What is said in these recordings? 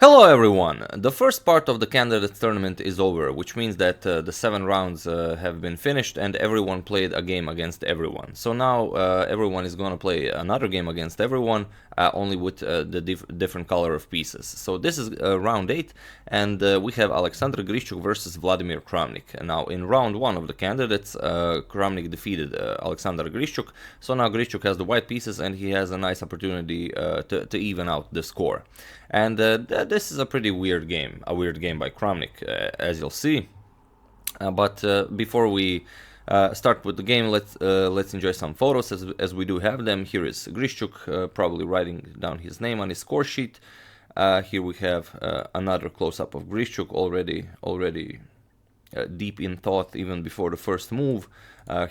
Hello everyone! The first part of the candidates tournament is over, which means that the 7 rounds have been finished and everyone played a game against everyone. So now everyone is gonna play another game against everyone, only with the different color of pieces. So this is round 8, and we have Alexander Grischuk versus Vladimir Kramnik. Now in round 1 of the candidates, Kramnik defeated Alexander Grischuk, so now Grischuk has the white pieces and he has a nice opportunity to even out the score. And this is a pretty weird game, by Kramnik, as you'll see. But before we start with the game, let's enjoy some photos as we do have them. Here is Grischuk, probably writing down his name on his score sheet. Here we have another close-up of Grischuk, already deep in thought even before the first move.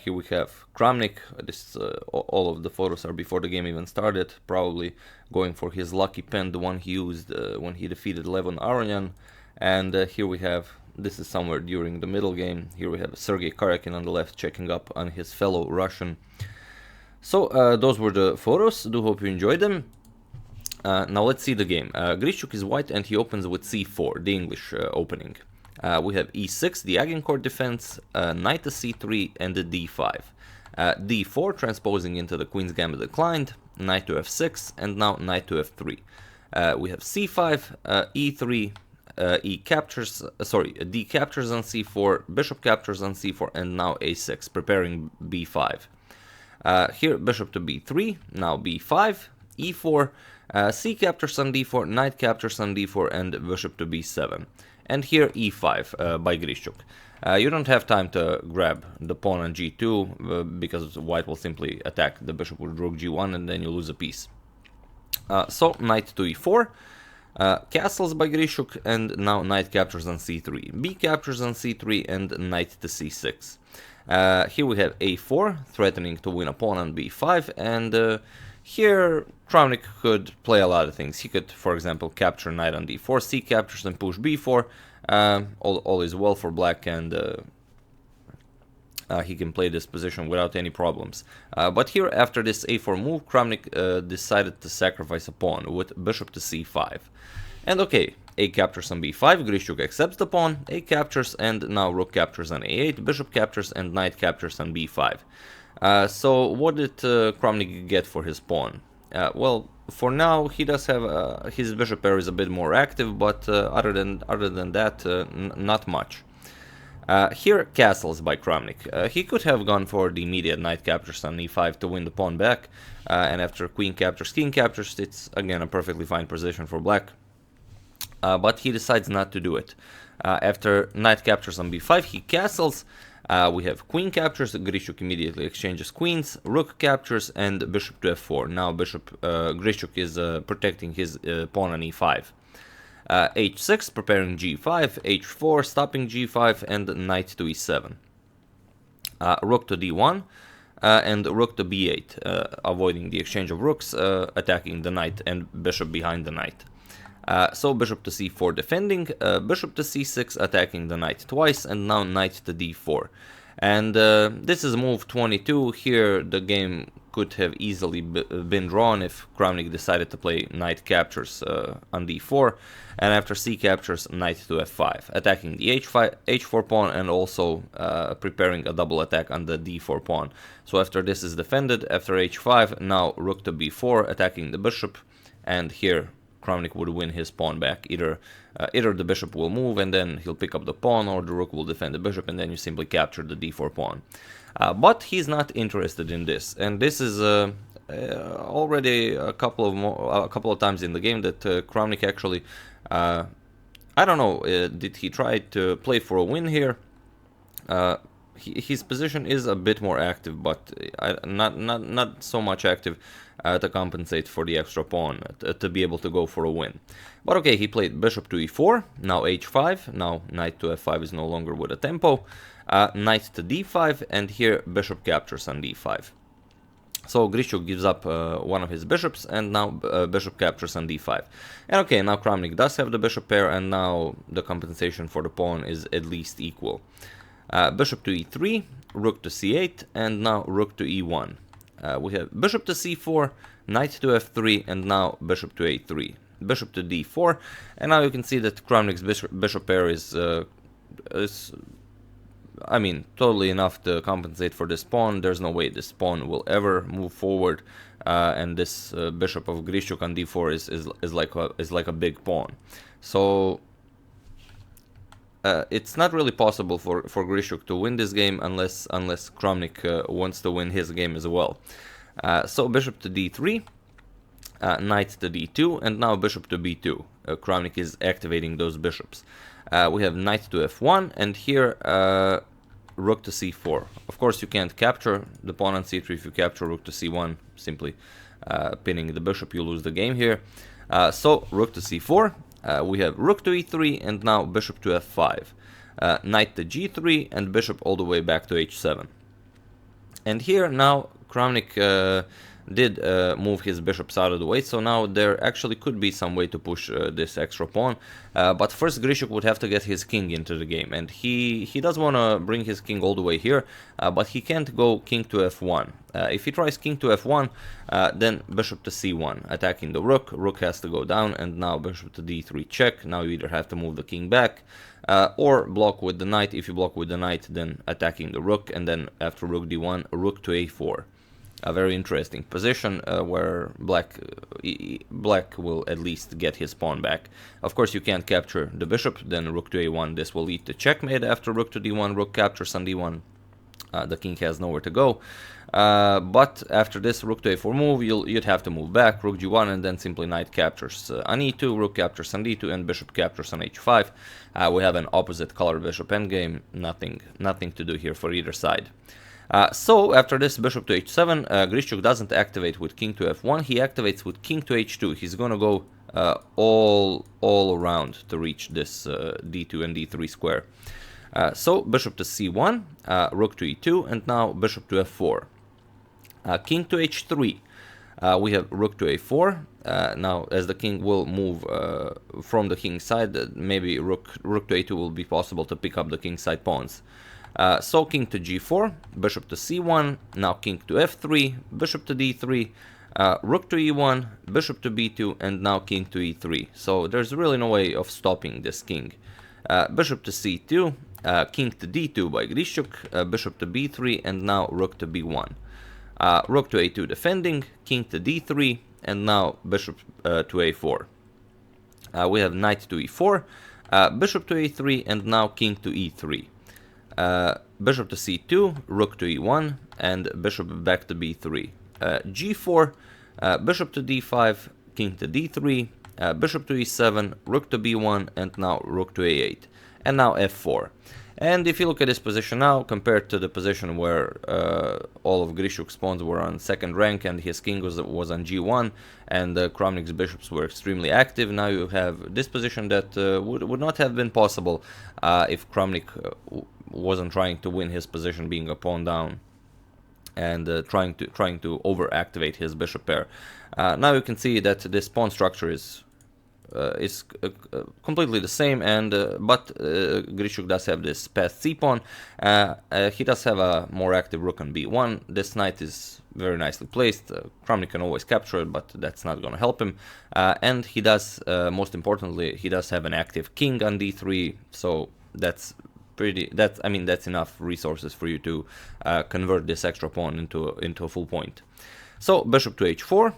Here we have Kramnik. All of the photos are before the game even started, probably going for his lucky pen, the one he used when he defeated Levon Aronian. And here we have, this is somewhere during the middle game, here we have Sergei Karyakin on the left checking up on his fellow Russian. So those were the photos. Do hope you enjoyed them. Now let's see the game. Grischuk is white and he opens with c4, the English opening. We have e6, the Agincourt defense, knight to c3, and the d5. d4 transposing into the queen's gambit declined, knight to f6, and now knight to f3. We have c5, e3, d captures on c4, bishop captures on c4, and now a6, preparing b5. Here bishop to b3, now b5, e4, c captures on d4, knight captures on d4, and bishop to b7. And here e5 by Grischuk. You don't have time to grab the pawn on g2 because white will simply attack the bishop with rook g1 and then you lose a piece. So knight to e4, castles by Grischuk, and now knight captures on c3, b captures on c3, and knight to c6. Here we have a4, threatening to win a pawn on b5, and here Kramnik could play a lot of things. He could, for example, capture knight on d4, c captures and push b4. All is well for black, and he can play this position without any problems. But here, after this a4 move, Kramnik decided to sacrifice a pawn with bishop to c5. And okay, a captures on b5, Grischuk accepts the pawn, a captures, and now rook captures on a8, bishop captures, and knight captures on b5. So what did Kramnik get for his pawn? Well, for now he does have his bishop pair is a bit more active, but other than that, not much. Here castles by Kramnik. He could have gone for the immediate knight captures on e5 to win the pawn back, and after queen captures, king captures, it's again a perfectly fine position for black. But he decides not to do it. After knight captures on b5, he castles. We have queen captures, Grischuk immediately exchanges queens, rook captures, and bishop to f4. Now Grischuk is protecting his pawn on e5. h6, preparing g5, h4, stopping g5, and knight to e7. Rook to d1, and rook to b8, avoiding the exchange of rooks, attacking the knight and bishop behind the knight. So bishop to c4 defending, bishop to c6 attacking the knight twice, and now knight to d4. And this is move 22. Here the game could have easily been drawn if Kramnik decided to play knight captures on d4, and after c captures, knight to f5, attacking the h4 pawn and also preparing a double attack on the d4 pawn. So after this is defended, after h5, now rook to b4, attacking the bishop, and here Kramnik would win his pawn back. Either the bishop will move and then he'll pick up the pawn, or the rook will defend the bishop and then you simply capture the d4 pawn. But he's not interested in this, and this is already a couple of times in the game that Kramnik actually, I don't know, did he try to play for a win here? His position is a bit more active, but not so much active to compensate for the extra pawn, to be able to go for a win. But okay, he played bishop to e4, now h5, now knight to f5 is no longer with a tempo, knight to d5, and here bishop captures on d5. So Grischuk gives up one of his bishops, and now bishop captures on d5. And okay, now Kramnik does have the bishop pair, and now the compensation for the pawn is at least equal. Bishop to e3, rook to c8, and now rook to e1. We have bishop to c4, knight to f3, and now bishop to a3. bishop to d4, and now you can see that Kramnik's bishop pair is I mean, totally enough to compensate for this pawn. There's no way this pawn will ever move forward, and this bishop of Grischuk on d4 is like a big pawn. So it's not really possible for Grischuk to win this game unless Kramnik wants to win his game as well. So bishop to d3, knight to d2, and now bishop to b2. Kramnik is activating those bishops. We have knight to f1, and here rook to c4. Of course, you can't capture the pawn on c3. If you capture rook to c1, simply pinning the bishop, you lose the game here. So rook to c4. We have rook to e3, and now bishop to f5. Knight to g3, and bishop all the way back to h7. And here now Kramnik did move his bishops out of the way, so now there actually could be some way to push this extra pawn. But first Grischuk would have to get his king into the game, and he does want to bring his king all the way here, but he can't go king to f1. If he tries king to f1, then bishop to c1, attacking the rook. Rook has to go down, and now bishop to d3 check. Now you either have to move the king back, or block with the knight. If you block with the knight, then attacking the rook, and then after rook d1, rook to a4. A very interesting position where black will at least get his pawn back. Of course, you can't capture the bishop, then rook to a1. This will lead to checkmate. After rook to d1, rook captures on d1. The king has nowhere to go. But after this rook to a4 move, you'd have to move back, rook g1, and then simply knight captures on e2, rook captures on d2, and bishop captures on h5. We have an opposite color bishop endgame. Nothing to do here for either side. So after this bishop to h7, Grischuk doesn't activate with king to f1, he activates with king to h2. He's gonna go all around to reach this d2 and d3 square. So bishop to c1, rook to e2, and now bishop to f4. King to h3, we have rook to a4. Now as the king will move from the king side, maybe rook to a2 will be possible to pick up the king side pawns. So king to g4, bishop to c1, now king to f3, bishop to d3, rook to e1, bishop to b2, and now king to e3. So there's really no way of stopping this king. Bishop to c2, king to d2 by Grischuk, bishop to b3, and now rook to b1. Rook to a2 defending, king to d3, and now bishop to a4. We have knight to e4, bishop to a3, and now king to e3. Bishop to c2, rook to e1, and bishop back to b3. G4, bishop to d5, king to d3, bishop to e7, rook to b1, and now rook to a8. And now f4. And if you look at this position now, compared to the position where all of Grischuk's pawns were on second rank and his king was on g1, and Kramnik's bishops were extremely active, now you have this position that would not have been possible if Kramnik wasn't trying to win his position, being a pawn down, and trying to over-activate his bishop pair. Now you can see that this pawn structure is completely the same, and but Grischuk does have this passed c pawn. He does have a more active rook on b1. This knight is very nicely placed. Kramnik can always capture it, but that's not going to help him. And he does, most importantly, he does have an active king on d3. So that's enough resources for you to convert this extra pawn into a full point. So bishop to h4.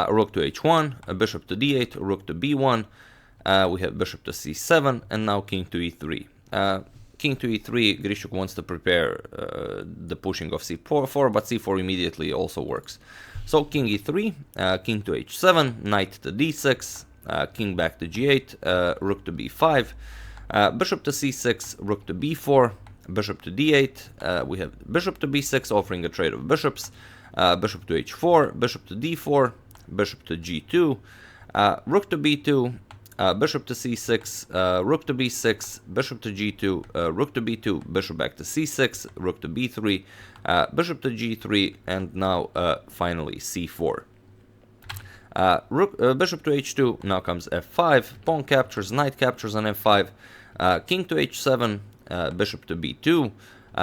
Rook to h1, bishop to d8, rook to b1, we have bishop to c7, and now king to e3. King to e3, Grischuk wants to prepare the pushing of c4, but c4 immediately also works. So king e3, king to h7, knight to d6, king back to g8, rook to b5, bishop to c6, rook to b4, bishop to d8, we have bishop to b6 offering a trade of bishops, bishop to h4, bishop to d4, bishop to g2, rook to b2, bishop to c6, rook to b6, bishop to g2, rook to b2, bishop back to c6, rook to b3, bishop to g3, and now finally c4. Bishop to h2, now comes f5, pawn captures, knight captures on f5, king to h7, bishop to b2,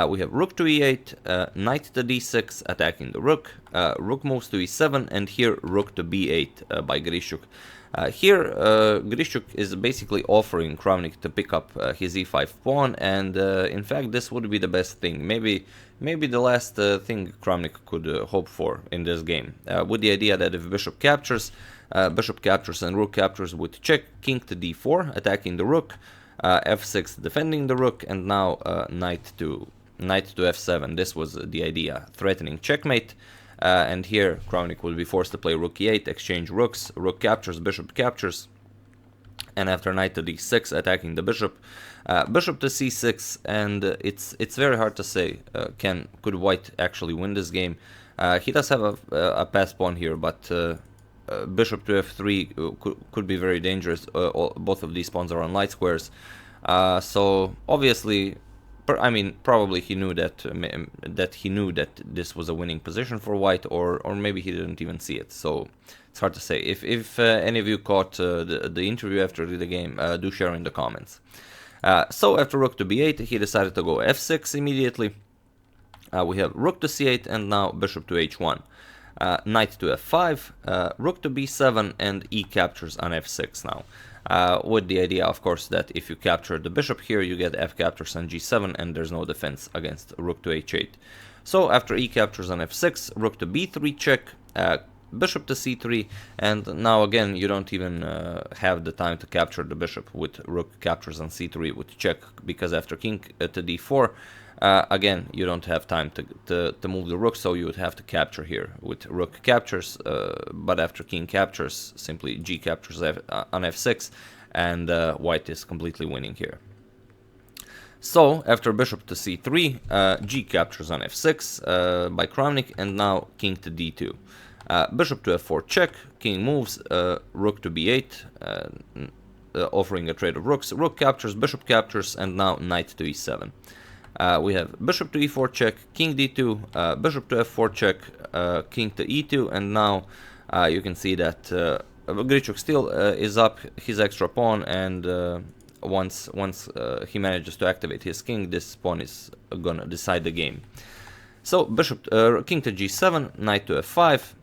we have rook to e8, knight to d6, attacking the rook, rook moves to e7, and here rook to b8 by Grischuk. Here, Grischuk is basically offering Kramnik to pick up his e5 pawn, and in fact this would be the best thing, maybe the last thing Kramnik could hope for in this game, with the idea that if bishop captures and rook captures with check, king to d4, attacking the rook, f6 defending the rook, and now knight to f7. This was the idea, threatening checkmate. And here Kramnik will be forced to play rook e8, exchange rooks, rook captures, bishop captures, and after knight to d6, attacking the bishop, bishop to c6, and it's very hard to say could white actually win this game. He does have a pass pawn here, but bishop to f3 could be very dangerous. Both of these pawns are on light squares, so obviously, I mean, probably he knew that this was a winning position for white, or maybe he didn't even see it. So it's hard to say. If any of you caught the interview after the game, do share in the comments. So after rook to b8, he decided to go f6 immediately. We have rook to c8, and now bishop to h1. Knight to f5, rook to b7, and e captures on f6 now. With the idea, of course, that if you capture the bishop here, you get f captures on g7, and there's no defense against rook to h8. So after e captures on f6, rook to b3 check, bishop to c3, and now again you don't even have the time to capture the bishop with rook captures on c3 with check, because after king to d4, again you don't have time to move the rook, so you would have to capture here with rook captures, but after king captures, simply g captures on f6, and white is completely winning here. So after bishop to c3, g captures on f6 by Kramnik, and now king to d2. Bishop to f4 check, king moves, rook to b8, offering a trade of rooks, rook captures, bishop captures, and now knight to e7. We have bishop to e4 check, king d2, bishop to f4 check, king to e2, and now you can see that Grischuk still is up his extra pawn, and once he manages to activate his king, this pawn is gonna decide the game. So bishop, king to g7, knight to f5.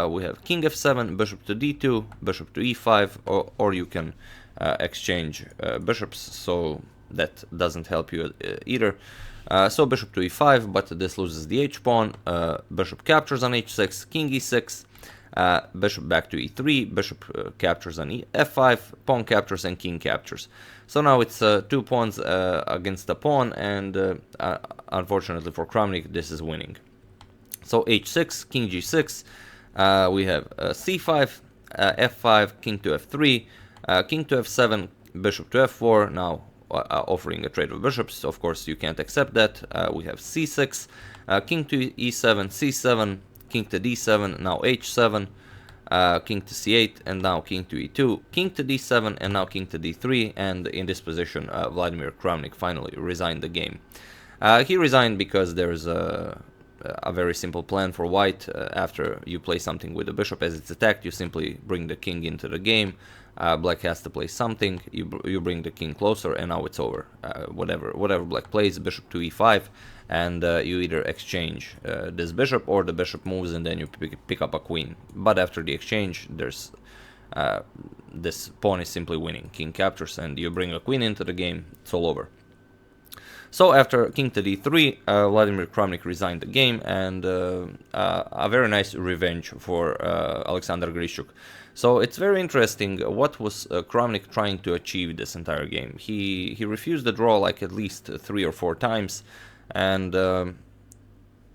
We have king f7, bishop to d2, bishop to e5, or you can exchange bishops, so that doesn't help you either. So bishop to e5, but this loses the h-pawn, bishop captures on h6, king e6, bishop back to e3, bishop captures on f5, pawn captures, and king captures. So now it's 2 pawns against a pawn, and unfortunately for Kramnik, this is winning. So h6, king g6, we have c5, f5, king to f3, king to f7, bishop to f4, now offering a trade of bishops. Of course you can't accept that. We have c6, king to e7, c7, king to d7, now h7, king to c8, and now king to e2, king to d7, and now king to d3, and in this position Vladimir Kramnik finally resigned the game. He resigned because there's a very simple plan for white. After you play something with the bishop as it's attacked, you simply bring the king into the game. Black has to play something, you bring the king closer, and now it's over. Whatever black plays, bishop to e5, and you either exchange this bishop, or the bishop moves and then you pick up a queen. But after the exchange, there's this pawn is simply winning. King captures and you bring a queen into the game, it's all over. So after king to d3, Vladimir Kramnik resigned the game, and a very nice revenge for Alexander Grischuk. So it's very interesting, what was Kramnik trying to achieve this entire game. He refused the draw like at least 3 or 4 times, and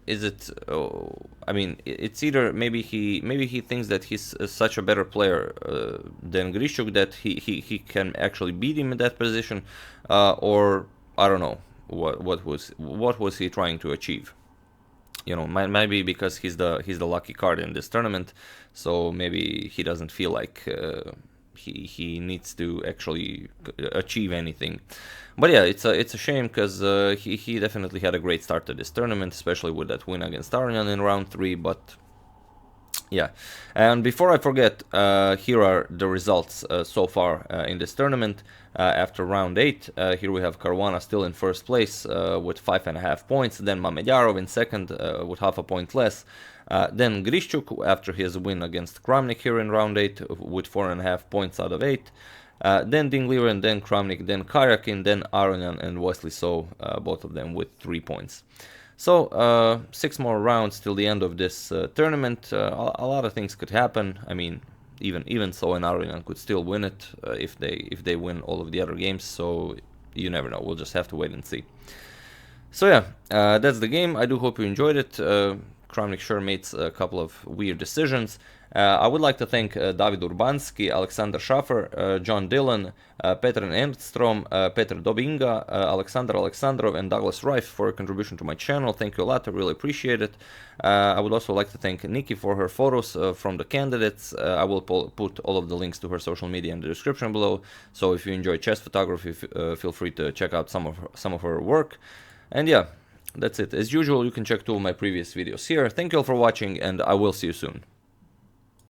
is it? I mean, it's either maybe he thinks that he's such a better player than Grischuk, that he can actually beat him in that position, or I don't know. What was he trying to achieve? You know, maybe because he's the lucky card in this tournament, so maybe he doesn't feel like he needs to actually achieve anything. But yeah, it's a shame, because he definitely had a great start to this tournament, especially with that win against Aryan in round 3. But yeah, and before I forget, here are the results so far in this tournament. After round 8, here we have Caruana still in first place with 5.5 points, then Mamedyarov in second with half a point less, Then Grischuk, after his win against Kramnik here in round 8 with 4.5 points out of 8. Then Dingliren, then Kramnik, then Karjakin, then Aronian and Wesley So, both of them with 3 points. So 6 more rounds till the end of this tournament. A lot of things could happen. I mean, even So and Aronian could still win it if they win all of the other games. So you never know. We'll just have to wait and see. So yeah, that's the game. I do hope you enjoyed it. Kramnik sure made a couple of weird decisions. I would like to thank David Urbanski, Alexander Schaffer, John Dillon, Petr Enstrom, Petr Dobinga, Alexander Alexandrov, and Douglas Rife for a contribution to my channel. Thank you a lot. I really appreciate it. I would also like to thank Nikki for her photos from the candidates. I will put all of the links to her social media in the description below. So if you enjoy chess photography, feel free to check out some of her work. And yeah, that's it. As usual, you can check 2 of my previous videos here. Thank you all for watching, and I will see you soon.